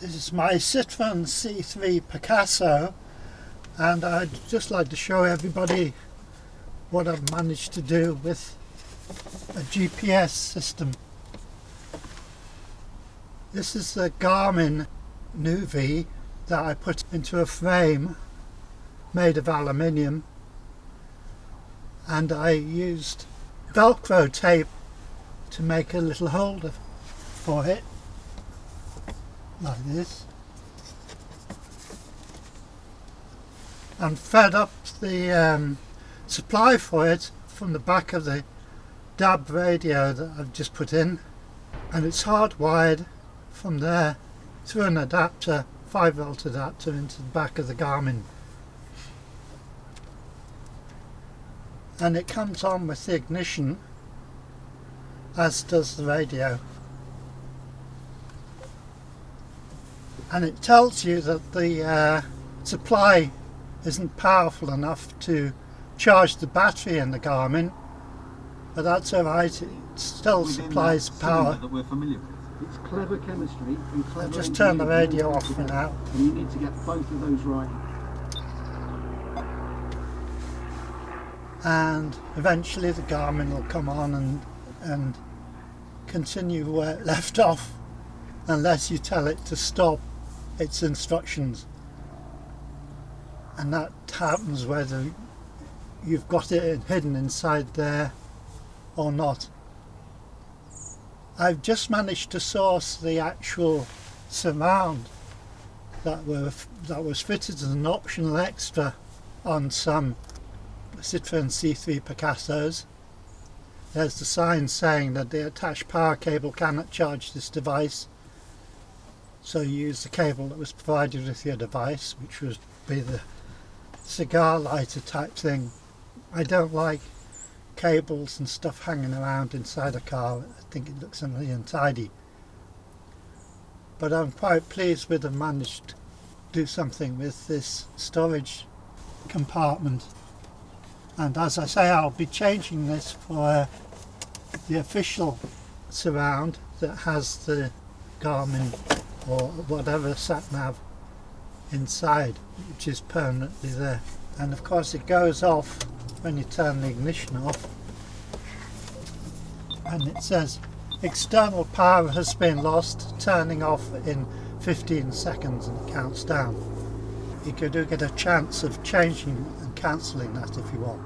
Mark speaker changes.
Speaker 1: This is my Satnav1 C3 Picasso, and I'd just like to show everybody what I've managed to do with a GPS system. This is the Garmin Nuvi that I put into a frame made of aluminium, and I used Velcro tape to make a little holder for it, like this, and fed up the supply for it from the back of the DAB radio that I've just put in, and it's hardwired from there through an adapter, 5-volt adapter, into the back of the Garmin, and it comes on with the ignition, as does the radio. And it tells you that the supply isn't powerful enough to charge the battery in the Garmin, but that's alright, it still supplies power.
Speaker 2: That we're familiar with. It's clever chemistry and clever.
Speaker 1: I'll just turn the radio off for now.
Speaker 2: And you need to get both of those right.
Speaker 1: And eventually the Garmin will come on and continue where it left off, unless you tell it to stop its instructions, and that happens whether you've got it hidden inside there or not. I've just managed to source the actual surround that was fitted as an optional extra on some Satnav1 C3 Picassos. There's the sign saying that the attached power cable cannot charge this device, so you use the cable that was provided with your device, which would be the cigar lighter type thing. I don't like cables and stuff hanging around inside a car. I think it looks really untidy, but I'm quite pleased with having managed to do something with this storage compartment. And as I say, I'll be changing this for the official surround that has the Garmin or whatever sat-nav inside, which is permanently there. And of course it goes off when you turn the ignition off, and it says external power has been lost, turning off in 15 seconds, and it counts down. You do get a chance of changing and cancelling that if you want.